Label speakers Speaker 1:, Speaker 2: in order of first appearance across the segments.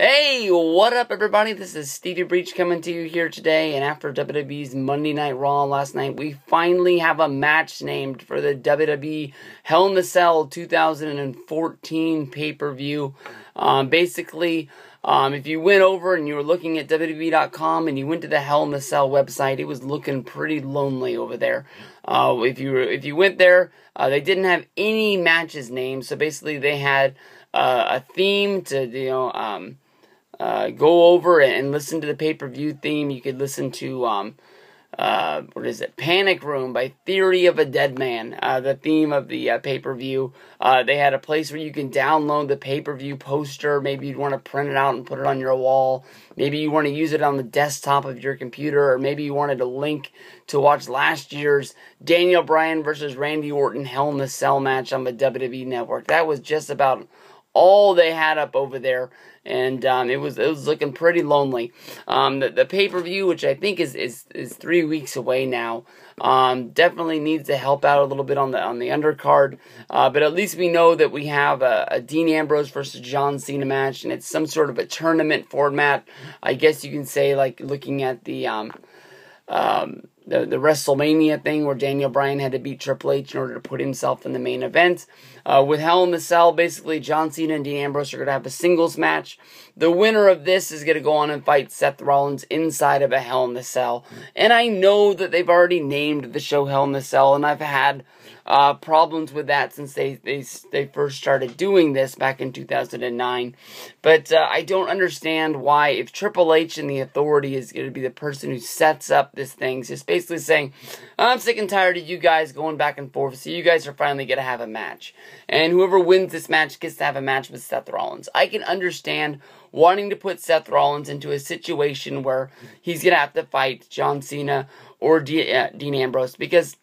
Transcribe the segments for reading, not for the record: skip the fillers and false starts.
Speaker 1: Hey, what up everybody? This is Stevie Breach coming to you here today, and after WWE's Monday Night Raw last night, we finally have a match named for the WWE Hell in a Cell 2014 pay-per-view. Basically, if you went over and you were looking at WWE.com and you went to the Hell in a Cell website, it was looking pretty lonely over there. If you went there, they didn't have any matches named, so basically they had a theme to, go over and listen to the pay-per-view theme. You could listen to, Panic Room by Theory of a Dead Man, the theme of the pay-per-view. They had a place where you can download the pay-per-view poster. Maybe you'd want to print it out and put it on your wall. Maybe you want to use it on the desktop of your computer, or maybe you wanted a link to watch last year's Daniel Bryan versus Randy Orton Hell in a Cell match on the WWE Network. That was just about all they had up over there, and it was looking pretty lonely. The pay-per-view, which I think is 3 weeks away now, definitely needs to help out a little bit on the undercard. But at least we know that we have a Dean Ambrose versus John Cena match, and it's some sort of a tournament format. I guess you can say, like looking at the WrestleMania thing where Daniel Bryan had to beat Triple H in order to put himself in the main event. With Hell in a Cell, basically John Cena and Dean Ambrose are going to have a singles match. The winner of this is going to go on and fight Seth Rollins inside of a Hell in a Cell. And I know that they've already named the show Hell in a Cell, and I've had problems with that since they first started doing this back in 2009. But I don't understand why, if Triple H and the Authority is going to be the person who sets up this thing, just basically saying, I'm sick and tired of you guys going back and forth, so you guys are finally going to have a match. And whoever wins this match gets to have a match with Seth Rollins. I can understand wanting to put Seth Rollins into a situation where he's going to have to fight John Cena or Dean Ambrose, because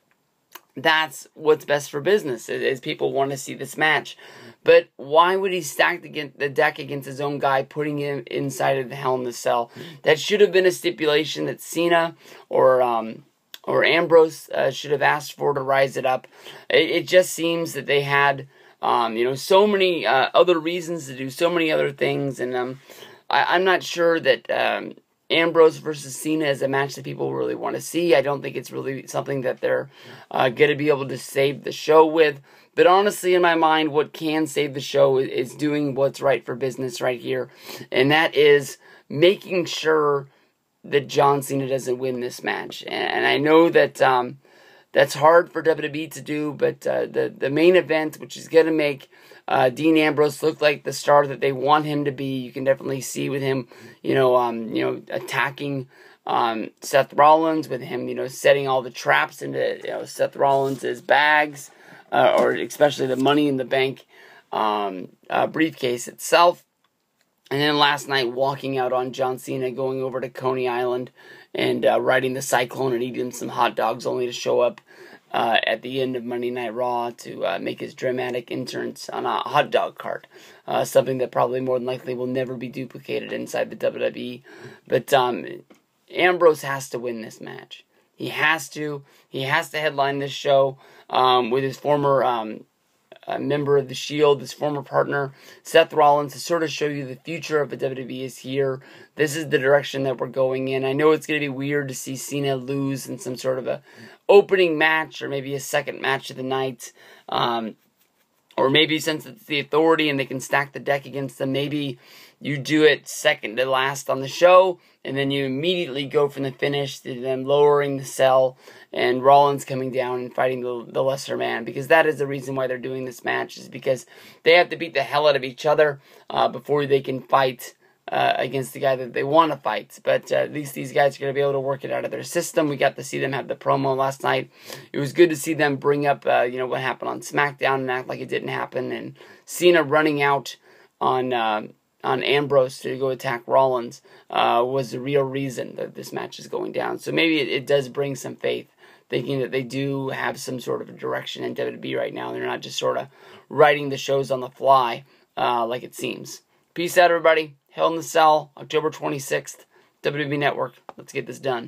Speaker 1: that's what's best for business, is people want to see this match. But why would he stack the deck against his own guy, putting him inside of the Hell in a Cell? That should have been a stipulation that Cena or Ambrose should have asked for to rise it up. It just seems that they had so many other reasons to do so many other things, and I'm not sure that Ambrose versus Cena is a match that people really want to see. I don't think it's really something that they're going to be able to save the show with. But honestly, in my mind, what can save the show is doing what's right for business right here. And that is making sure that John Cena doesn't win this match. And I know that that's hard for WWE to do, but the main event, which is going to make Dean Ambrose look like the star that they want him to be, you can definitely see with him, attacking Seth Rollins, with him, setting all the traps into Seth Rollins' bags, or especially the Money in the Bank briefcase itself. And then last night, walking out on John Cena, going over to Coney Island and riding the Cyclone and eating some hot dogs, only to show up at the end of Monday Night Raw to make his dramatic entrance on a hot dog cart. Something that probably more than likely will never be duplicated inside the WWE. But Ambrose has to win this match. He has to. He has to headline this show with his former member of the Shield, his former partner, Seth Rollins, to sort of show you the future of the WWE is here. This is the direction that we're going in. I know it's going to be weird to see Cena lose in some sort of a opening match, or maybe a second match of the night. Or maybe since it's the Authority and they can stack the deck against them, maybe you do it second to last on the show, and then you immediately go from the finish to them lowering the cell and Rollins coming down and fighting the lesser man. Because that is the reason why they're doing this match, is because they have to beat the hell out of each other before they can fight against the guy that they want to fight. But at least these guys are going to be able to work it out of their system. We got to see them have the promo last night. It was good to see them bring up what happened on SmackDown and act like it didn't happen. And Cena running out on Ambrose to go attack Rollins was the real reason that this match is going down. So maybe it does bring some faith, thinking that they do have some sort of a direction in WWE right now. They're not just sort of writing the shows on the fly like it seems. Peace out, everybody. Hell in a Cell, October 26th, WWE Network. Let's get this done.